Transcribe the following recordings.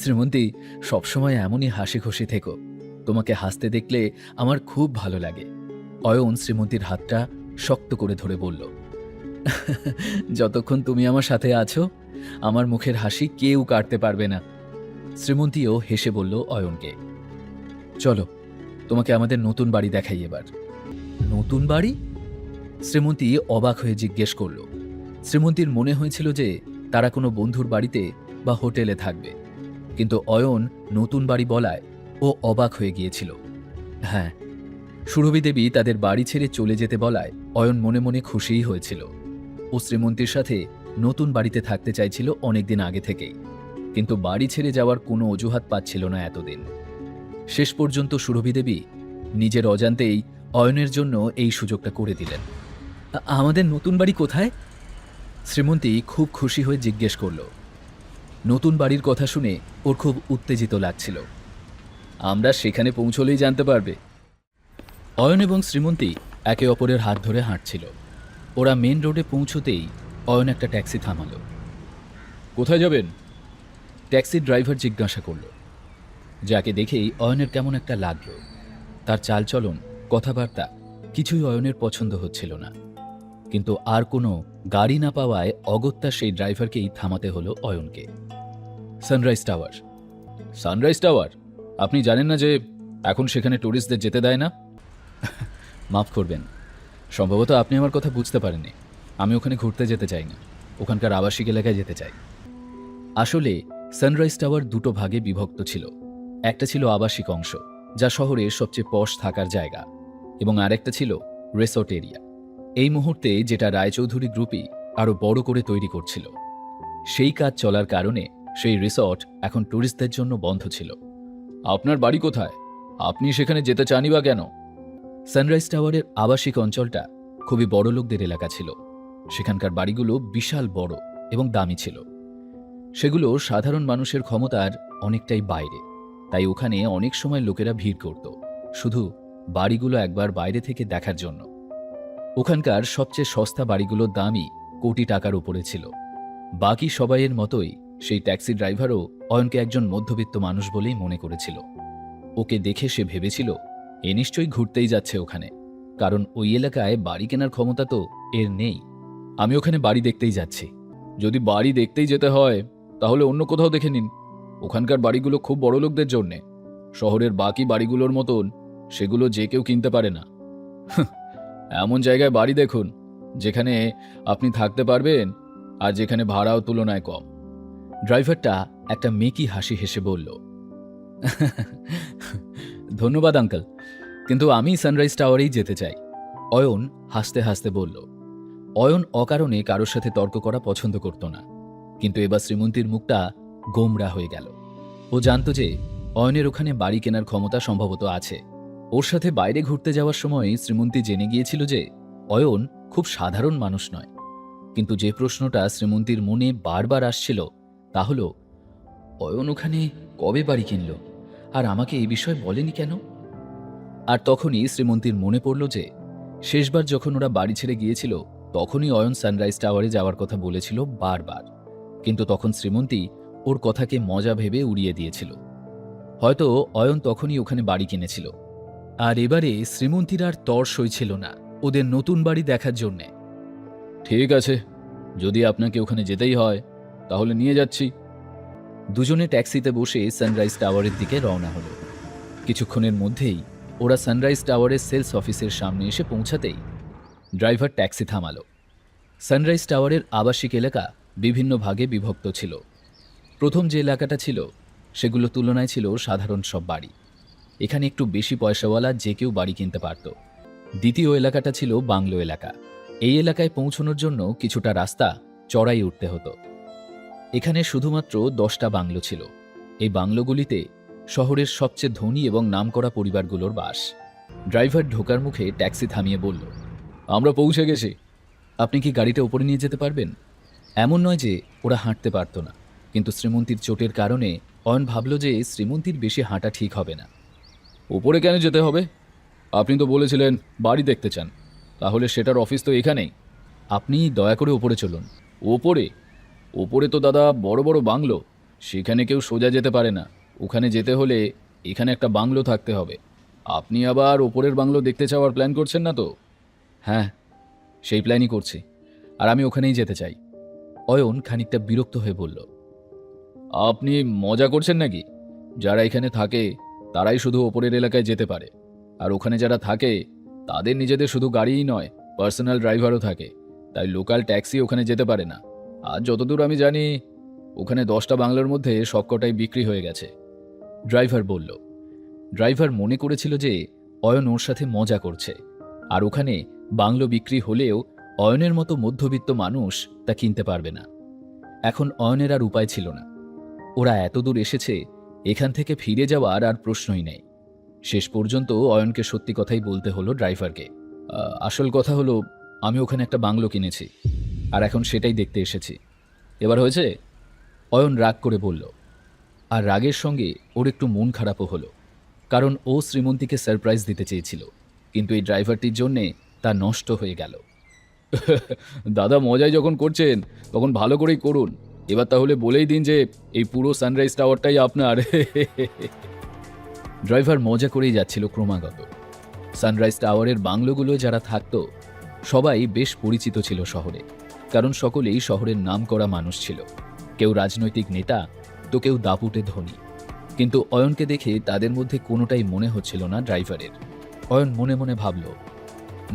শ্রীমন্তী, সবসময় এমনই হাসি খুশি থেকো। তোমাকে হাসতে দেখলে আমার খুব ভালো লাগে। অয়ন শ্রীমন্তীর হাতটা শক্ত করে ধরে বলল, যতক্ষণ তুমি আমার সাথে আছো আমার মুখের হাসি কেউ কাটতে পারবে না। শ্রীমন্তীও হেসে বলল অয়নকে, চলো তোমাকে আমাদের নতুন বাড়ি দেখাই এবার। নতুন বাড়ি? শ্রীমন্তী অবাক হয়ে জিজ্ঞেস করল। শ্রীমন্তীর মনে হয়েছিল যে তারা কোনো বন্ধুর বাড়িতে বা হোটেলে থাকবে, কিন্তু অয়ন নতুন বাড়ি বলায় ও অবাক হয়ে গিয়েছিল। হ্যাঁ, সুরভি দেবী তাদের বাড়ি ছেড়ে চলে যেতে বলায় অয়ন মনে মনে খুশিই হয়েছিল। ও শ্রীমন্তীর সাথে নতুন বাড়িতে থাকতে চাইছিল অনেকদিন আগে থেকেই, কিন্তু বাড়ি ছেড়ে যাওয়ার কোনো অজুহাত পাচ্ছিল না এতদিন। শেষ পর্যন্ত সুরভি দেবী নিজের অজান্তেই অয়নের জন্য এই সুযোগটা করে দিলেন। আমাদের নতুন বাড়ি কোথায়? শ্রীমন্তী খুব খুশি হয়ে জিজ্ঞেস করল। নতুন বাড়ির কথা শুনে ওর খুব উত্তেজিত লাগছিল। আমরা সেখানে পৌঁছলেই জানতে পারবে। অয়ন এবং শ্রীমন্তী একে অপরের হাত ধরে হাঁটছিল। ওরা মেন রোডে পৌঁছতেই অয়ন একটা ট্যাক্সি থামালো। কোথায় যাবেন? ট্যাক্সির ড্রাইভার জিজ্ঞাসা করল। যাকে দেখেই অয়নের কেমন একটা লাগলো। তার চালচলন, কথাবার্তা কিছুই অয়নের পছন্দ হচ্ছিল না, কিন্তু আর কোনো গাড়ি না পাওয়ায় অগত্যা সেই ড্রাইভারকেই থামাতে হলো অয়নকে। Sunrise Tower. Sunrise Tower? আপনি জানেন না যে এখন সেখানে ট্যুরিস্টদের যেতে দেয় না? মাফ করবেন, সম্ভবত আপনি আমার কথা বুঝতে পারেননি। আমি ওখানে ঘুরতে যেতে চাই না, ওখানকার আবাসিক এলাকায় যেতে চাই। আসলে সানরাইজ টাওয়ার দুটো ভাগে বিভক্ত ছিল। একটা ছিল আবাসিক অংশ, যা শহরের সবচেয়ে পশ থাকার জায়গা, এবং আরেকটা ছিল রিসোর্ট এরিয়া। এই মুহূর্তে যেটা রায়চৌধুরী গ্রুপই আরও বড় করে তৈরি করছিল। সেই কাজ চলার কারণে সেই রিসর্ট এখন ট্যুরিস্টদের জন্য বন্ধ ছিল। আপনার বাড়ি কোথায়? আপনি সেখানে যেতে চানই বা কেন? সানরাইজ টাওয়ারের আবাসিক অঞ্চলটা খুবই বড় লোকদের এলাকা ছিল। সেখানকার বাড়িগুলো বিশাল বড় এবং দামি ছিল। সেগুলো সাধারণ মানুষের ক্ষমতার অনেকটাই বাইরে, তাই ওখানে অনেক সময় লোকেরা ভিড় করত শুধু বাড়িগুলো একবার বাইরে থেকে দেখার জন্য। ওখানকার সবচেয়ে সস্তা বাড়িগুলোর দামই কোটি টাকার উপরে ছিল। বাকি সবাইয়ের মতোই সেই ট্যাক্সি ড্রাইভারও অয়নকে একজন মধ্যবিত্ত মানুষ বলেই মনে করেছিল। ওকে দেখে সে ভেবেছিল এ নিশ্চয়ই ঘুরতেই যাচ্ছে ওখানে, কারণ ওই এলাকায় বাড়ি কেনার ক্ষমতা তো এর নেই। আমি ওখানে বাড়ি দেখতেই যাচ্ছি। যদি বাড়ি দেখতেই যেতে হয় তাহলে অন্য কোথাও দেখে নিন। ওখানকার বাড়িগুলো খুব বড় লোকদের জন্যে। শহরের বাকি বাড়িগুলোর মতন সেগুলো যে কেউ কিনতে পারে না। এমন জায়গায় বাড়ি দেখুন যেখানে আপনি থাকতে পারবেন আর যেখানে ভাড়াও তুলনায় কম। ড্রাইভারটা একটা মেকি হাসি হেসে বলল, ধন্যবাদ আঙ্কেল, কিন্তু আমি সানরাইজ টাওয়ারেই যেতে চাই। অয়ন হাসতে হাসতে বলল। অয়ন অকারণে কারোর সাথে তর্ক করা পছন্দ করত না, কিন্তু এবার শ্রীমন্তীর মুখটা গোমড়া হয়ে গেল। ও জানত যে অয়নের ওখানে বাড়ি কেনার ক্ষমতা সম্ভবত আছে। ওর সাথে বাইরে ঘুরতে যাওয়ার সময় শ্রীমন্তী জেনে গিয়েছিল যে অয়ন খুব সাধারণ মানুষ নয়। কিন্তু যে প্রশ্নটা শ্রীমন্তীর মনে বারবার আসছিল তা হল, অয়ন ওখানে কবে বাড়ি কিনল আর আমাকে এই বিষয়ে বলেনি কেন? আর তখনই শ্রীমন্তীর মনে পড়ল যে শেষবার যখন ওরা বাড়ি ছেড়ে গিয়েছিল তখনই অয়ন সানরাইজ টাওয়ারে যাওয়ার কথা বলেছিল বারবার, কিন্তু তখন শ্রীমন্তী ওর কথাকে মজা ভেবে উড়িয়ে দিয়েছিল। হয়তো অয়ন তখনই ওখানে বাড়ি কিনেছিল। আর এবারে শ্রীমন্তীর আর তর সইছিল না ওদের নতুন বাড়ি দেখার জন্যে। ঠিক আছে, যদি আপনাকে ওখানে যেতেই হয় তাহলে নিয়ে যাচ্ছি। দুজনে ট্যাক্সিতে বসে সানরাইজ টাওয়ারের দিকে রওনা হলো। কিছুক্ষণের মধ্যেই ওরা সানরাইজ টাওয়ারের সেলস অফিসের সামনে এসে পৌঁছাতেই ড্রাইভার ট্যাক্সি থামালো। সানরাইজ টাওয়ারের আবাসিক এলাকা বিভিন্ন ভাগে বিভক্ত ছিল। প্রথম যে এলাকাটা ছিল সেগুলো তুলনায় ছিল সাধারণ সব বাড়ি। এখানে একটু বেশি পয়সাওয়ালা যে কেউ বাড়ি কিনতে পারত। দ্বিতীয় এলাকাটা ছিল বাংলো এলাকা। এই এলাকায় পৌঁছানোর জন্য কিছুটা রাস্তা চড়াই উঠতে হতো। এখানে শুধুমাত্র 10টা বাংলো ছিল। এই বাংলোগুলিতে শহরের সবচেয়ে ধনী এবং নামকরা পরিবারগুলোর বাস। ড্রাইভার ঢোকার মুখে ট্যাক্সি থামিয়ে বলল, আমরা পৌঁছে গেছি। আপনি কি গাড়িটা উপরে নিয়ে যেতে পারবেন? এমন নয় যে ওরা হাঁটতে পারত না, কিন্তু শ্রীমন্তীর চোটের কারণে অয়ন ভাবল যে শ্রীমন্তীর বেশি হাঁটা ঠিক হবে না। উপরে কেন যেতে হবে? আপনি তো বলেছিলেন বাড়ি দেখতে চান, তাহলে সেটার অফিস তো এখানেই। আপনি দয়া করে উপরে চলুন। ওপরে? ওপরে তো দাদা বড় বড় বাংলো, সেখানে কেউ সোজা যেতে পারে না। ওখানে যেতে হলে এখানে একটা বাংলো থাকতে হবে। আপনি আবার ওপরের বাংলো দেখতে চাওয়ার প্ল্যান করছেন না তো? হ্যাঁ, সেই প্ল্যানই করছি, আর আমি ওখানেই যেতে চাই। অয়ন খানিকটা বিরক্ত হয়ে বলল, আপনি মজা করছেন নাকি? যারা এখানে থাকে তারাই শুধু ওপরের এলাকায় যেতে পারে, আর ওখানে যারা থাকে তাদের নিজেদের শুধু গাড়িই নয়, পার্সোনাল ড্রাইভারও থাকে, তাই লোকাল ট্যাক্সি ওখানে যেতে পারে না। আর যতদূর আমি জানি ওখানে 10টা বাংলোর মধ্যে সবকটাই বিক্রি হয়ে গেছে। ড্রাইভার বলল। ড্রাইভার মনে করেছিল যে অয়ন ওর সাথে মজা করছে, আর ওখানে বাংলো বিক্রি হলেও অয়নের মতো মধ্যবিত্ত মানুষ তা কিনতে পারবে না। এখন অয়নের আর উপায় ছিল না। ওরা এতদূর এসেছে, এখান থেকে ফিরে যাওয়ার আর প্রশ্নই নেই। শেষ পর্যন্ত অয়নকে সত্যি কথাই বলতে হলো ড্রাইভারকে। আসল কথা হলো, আমি ওখানে একটা বাংলো কিনেছি, আর এখন সেটাই দেখতে এসেছি। এবার হয়েছে? অয়ন রাগ করে বলল। আর রাগের সঙ্গে ওর একটু মন খারাপও হলো, কারণ ও শ্রীমন্তীকে সারপ্রাইজ দিতে চেয়েছিল, কিন্তু এই ড্রাইভারটির জন্যে তা নষ্ট হয়ে গেল। দাদা মজাই যখন করছেন তখন ভালো করেই করুন। এবার তাহলে বলেই দিন যে এই পুরো সানরাইজ টাওয়ারটাই আপনার। ড্রাইভার মজা করেই যাচ্ছিল ক্রমাগত। সানরাইজ টাওয়ারের বাংলোগুলো যারা থাকতো সবাই বেশ পরিচিত ছিল শহরে, কারণ সকলেই শহরের নামকরা মানুষ ছিল। কেউ রাজনৈতিক নেতা, তো কেউ দাপুটে ধনী। কিন্তু অয়নকে দেখে তাদের মধ্যে কোনোটাই মনে হচ্ছিল না ড্রাইভারের। অয়ন মনে মনে ভাবল,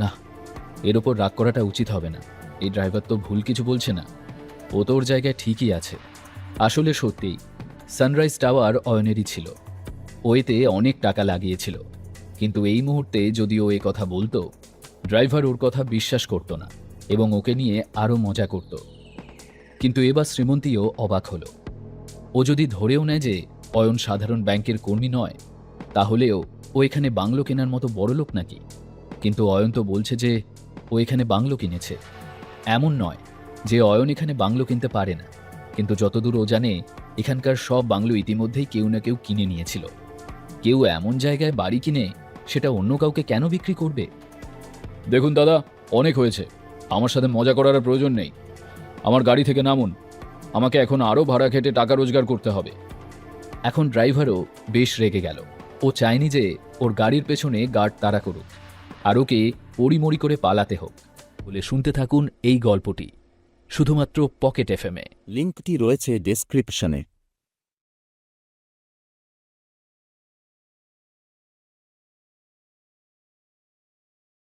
না, এর ওপর রাগ করাটা উচিত হবে না। এই ড্রাইভার তো ভুল কিছু বলছে না, ও তো ওর জায়গায় ঠিকই আছে। আসলে সত্যিই সানরাইজ টাওয়ার অয়নেরই ছিল। ও এতে অনেক টাকা লাগিয়েছিল, কিন্তু এই মুহূর্তে যদি ও এ কথা বলতো, ড্রাইভার ওর কথা বিশ্বাস করত না এবং ওকে নিয়ে আরও মজা করত। কিন্তু এবার শ্রীমন্তীও অবাক হলো। ও যদি ধরেও নেয় যে অয়ন সাধারণ ব্যাংকের কর্মী নয়, তাহলেও ও এখানে বাংলো কেনার মতো বড়লোক নাকি? কিন্তু অয়ন তো বলছে যে ও এখানে বাংলো কিনেছে। এমন নয় যে অয়ন এখানে বাংলো কিনতে পারে না, কিন্তু যতদূর ও জানে এখানকার সব বাংলো ইতিমধ্যেই কেউ না কেউ কিনে নিয়েছিল। কেউ এমন জায়গায় বাড়ি কিনে সেটা অন্য কাউকে কেন বিক্রি করবে? দেখুন দাদা, অনেক হয়েছে, আমার সাথে মজা করার আর প্রয়োজন নেই। আমার গাড়ি থেকে নামুন, আমাকে এখন আরও ভাড়া খেটে টাকা রোজগার করতে হবে। এখন ড্রাইভারও বেশ রেগে গেল। ও চায়নি যে ওর গাড়ির পেছনে গার্ড তাড়া করুক আর ওকে পড়িমড়ি করে পালাতে হোক। বলে শুনতে থাকুন এই গল্পটি শুধুমাত্র পকেট এফএমে। লিঙ্কটি রয়েছে ডেসক্রিপশনে।